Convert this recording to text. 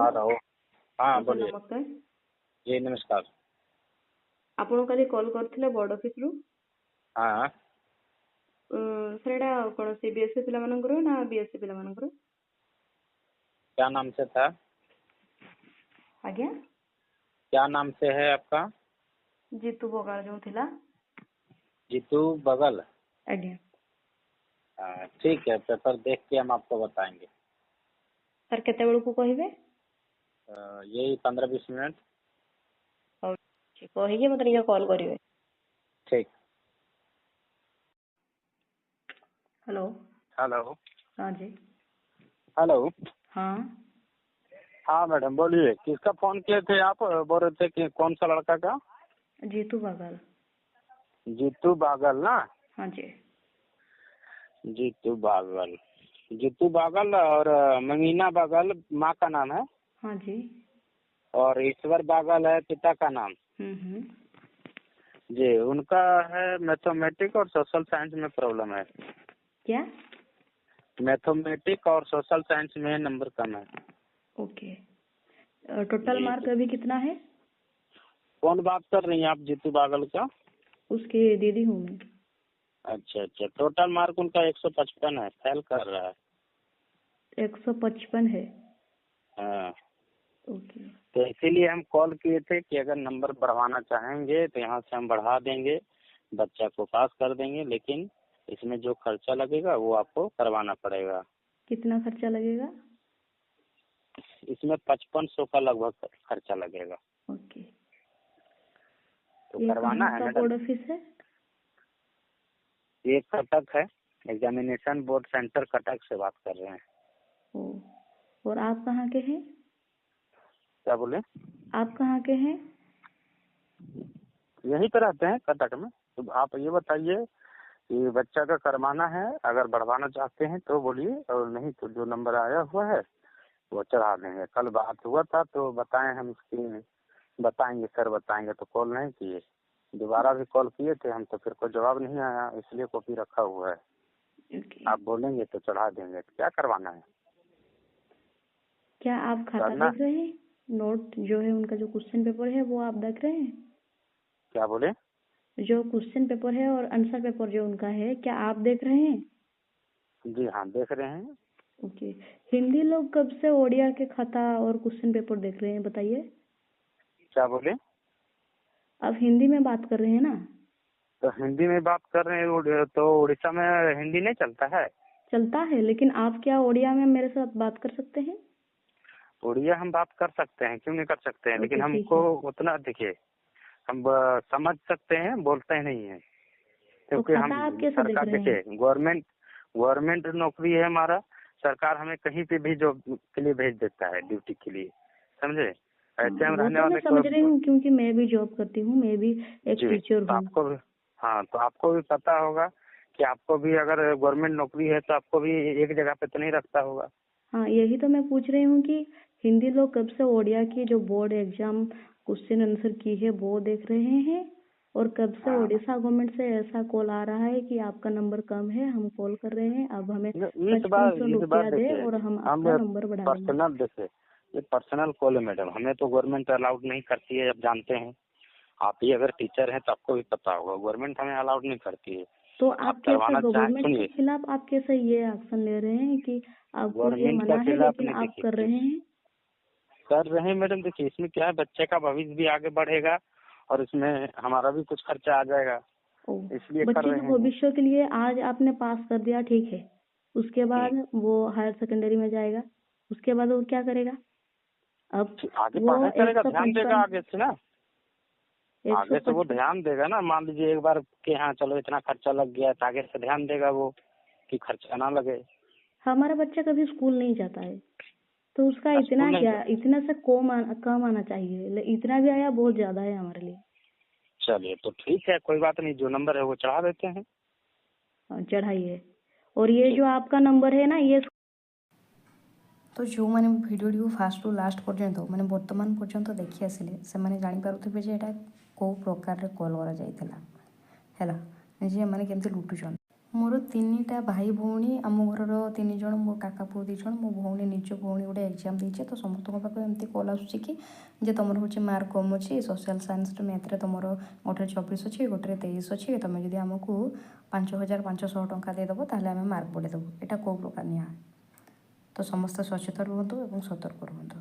Hello. हाँ sir बोलिए। नमस्कार। जी नमस्कार। ଆପଣ କାଲି କଲ୍ କରିଥିଲେ ବୋର୍ଡ ଅଫିସରୁ। हाँ ସାର୍ ଏଇଟା କ'ଣ CBSE ପିଲାମାନଙ୍କର ନା BSE ପିଲାମାନଙ୍କର? क्या नाम से था? ଆଜ୍ଞା क्या नाम से है आपका? ଜିତୁ ବଗାଳ ଯୋଉ ଥିଲା। जीतू बगल। ଆଜ୍ଞା ठीक है, पेपर देख के हम आपको बताएंगे। ସାର୍ କେତେବେଳକୁ କହିବେ? यही 15-20 मिनट। ହଉ କହିକି ମୋତେ ଟିକେ କଲ୍ କରିବେ। ठीक। हेलो। हेलो। हाँ जी। हेलो। हाँ हाँ मैडम बोलिए, किसका फोन किए थे आप? बोल रहे थे कि कौन सा लड़का का? जीतू बगाल। जीतू बागल ना? हाँ जी। जीतू बागल। जीतू बागल और मंगीना बागल माँ का नाम है, हाँ जी। और ईश्वर बागल है पिता का नाम। हम्म। जी, उनका है मैथमेटिक और सोशल साइंस में प्रॉब्लम है। क्या? मैथमेटिक और सोशल साइंस में नंबर कम है। ओके। टोटल जी, मार्क अभी कितना है? कौन बात कर रही हैं आप? जीतू बागल का? उसकी दीदी हूँ मैं। अच्छा अच्छा, टोटल मार्क उनका 155 है, फेल कर रहा है। 155 है। हाँ, ओके। तो इसीलिए हम कॉल किए थे कि अगर नंबर बढ़वाना चाहेंगे तो यहाँ से हम बढ़ा देंगे, बच्चा को पास कर देंगे, लेकिन इसमें जो खर्चा लगेगा वो आपको करवाना पड़ेगा। कितना खर्चा लगेगा? इसमें 5500 का लगभग खर्चा लगेगा। ओके। तो ये करवाना कहाँ है का मैडम। बोर्ड ऑफिस है? ये कटक है, एग्जामिनेशन बोर्ड सेंटर कटक से बात कर रहे हैं। ओ, और आप कहाँ के हैं? क्या बोले? आप कहाँ के हैं? यहीं पे रहते हैं कटक में। तो आप ये बताइए कि बच्चा का करवाना है, अगर बढ़वाना चाहते हैं तो बोलिए, और नहीं तो जो नंबर आया हुआ है वो चढ़ा देंगे। कल बात हुआ था तो बताएं, हम इसकी बताएंगे, सर बताएंगे, तो कॉल नहीं किए। दोबारा भी कॉल किए थे हम तो फिर कोई जवाब नहीं आया, इसलिए कॉपी रखा हुआ है। ओके। आप बोलेंगे तो चढ़ा देंगे। तो क्या करवाना है? क्या आप खाता करना देख रहे हैं? नोट जो है उनका जो क्वेश्चन पेपर है वो आप देख रहे हैं? क्या बोले? जो क्वेश्चन पेपर है और आंसर पेपर जो उनका है क्या आप देख रहे हैं? जी हाँ, देख रहे हैं। ओके। हिंदी लोग कब से ओडिया के खाता और क्वेश्चन पेपर देख रहे हैं बताइए? क्या बोले? आप हिंदी में बात कर रहे हैं ना? तो हिंदी में बात कर रहे हैं, तो उड़ीसा में हिंदी नहीं चलता है? चलता है, लेकिन आप क्या ओडिया में मेरे साथ बात कर सकते हैं? उड़िया हम बात कर सकते हैं, क्यों नहीं कर सकते हैं, लेकिन ओके ठीक हमको है। उतना देखिए, हम समझ सकते हैं, बोलते नहीं है, तो क्योंकि खाता हम आप कैसे देख सरकार रहे हैं? देखिए, गवर्नमेंट नौकरी है हमारा। सरकार हमें कहीं पे भी जॉब के लिए भेज देता है, ड्यूटी के लिए, समझे? ऐसे हम वो रहने तो मैं वाले समझ रही को। हूँ क्योंकि मैं भी जॉब करती हूँ, मैं भी एक जी, टीचर तो हूँ। आपको भी, हाँ, तो आपको भी पता होगा कि आपको भी अगर गवर्नमेंट नौकरी है तो आपको भी एक जगह पे तो नहीं रखता होगा। हाँ, यही तो मैं पूछ रही हूँ कि हिंदी लोग कब से ओडिया की जो बोर्ड एग्जाम क्वेश्चन आंसर की है वो देख रहे हैं, और कब से हाँ, ओडिशा गवर्नमेंट से ऐसा कॉल आ रहा है कि आपका नंबर कम है, हम कॉल कर रहे हैं, अब हमें इस 5500 बार रुपया दे देखिए, और हम हम आपका नंबर बढ़ा देंगे। पर्सनल देखिए, ये पर्सनल कॉल है मैडम, हमें तो गवर्नमेंट अलाउड नहीं करती है, अब जानते हैं। आप ही अगर टीचर हैं तो आपको भी पता होगा, गवर्नमेंट हमें अलाउड नहीं करती है। तो आप आप कैसे करवाना चाहें, गवर्नमेंट के सुनिए, खिलाफ आप कैसे ये एक्शन ले रहे हैं कि आपको ये गवर्नमेंट मना के है खिलाफ लेकिन नहीं, आप देखिए कर रहे हैं? कर रहे हैं मैडम। देखिए, इसमें क्या है, बच्चे का भविष्य भी आगे बढ़ेगा और इसमें हमारा भी कुछ खर्चा आ जाएगा, ओ, इसलिए कर बच्चे के रहे हैं। भविष्य के लिए आज आपने पास कर दिया, ठीक है, उसके हम्म, बाद वो हायर सेकेंडरी में जाएगा, उसके बाद वो क्या करेगा? अब आगे वो पढ़ाई एक करेगा, सौ ध्यान देगा पचपन आगे से ना, एक सौ आगे से वो पचपन ध्यान देगा ना। मान लीजिए एक बार कि हाँ चलो इतना खर्चा लग गया, तो आगे से ध्यान देगा वो कि खर्चा ना लगे। हमारा बच्चा कभी स्कूल नहीं जाता है, तो उसका स्कूल इतना नहीं क्या, जा, इतना से कम आना चाहिए, इतना भी आया बहुत ज्यादा है हमारे लिए। चलिए तो ठीक है, कोई बात नहीं, जो नंबर है वो चढ़ा देते हैं। चढ़ाइए। और ये ठीक। जो आपका नंबर है ना, ये तो जो मैंने वीडियो फास्ट टू लास्ट पर्यंत मैंने वर्तमान पर्यंत देखी आसिले से मैंने जानीपारे एटा कौ प्रकार कल कर मैंने केमती लुटुचन। ମୋର 3ଟା ଭାଇ ଭଉଣୀ, ଆମ ଘରର 3 ଜଣ, ମୋ କାକା ପୁଅ 2 ଜଣ, ମୋ ଭଉଣୀ ନିଜ ଭଉଣୀ ଗୋଟେ ଏକ୍ଜାମ୍ ଦେଇଛି। ତ ସମସ୍ତଙ୍କ ପାଖକୁ ଏମିତି କଲ୍ ଆସୁଛି କି ଯେ ତୁମର ହେଉଛି ମାର୍କ କମ୍ ଅଛି, ସୋସିଆଲ୍ ସାଇନ୍ସରେ ମ୍ୟାଥ୍ରେ ତୁମର ଗୋଟେରେ 24 ଅଛି, ଗୋଟେରେ 23 ଅଛି, ତୁମେ ଯଦି ଆମକୁ 5,500 ଟଙ୍କା ଦେଇଦେବ ତାହେଲେ ଆମେ ମାର୍କ ବଢ଼େଇଦେବୁ। ଏଇଟା କେଉଁ ପ୍ରକାର ନିଆଁ? ତ ସମସ୍ତେ ସଚେତନ ରୁହନ୍ତୁ ଏବଂ ସତର୍କ ରୁହନ୍ତୁ।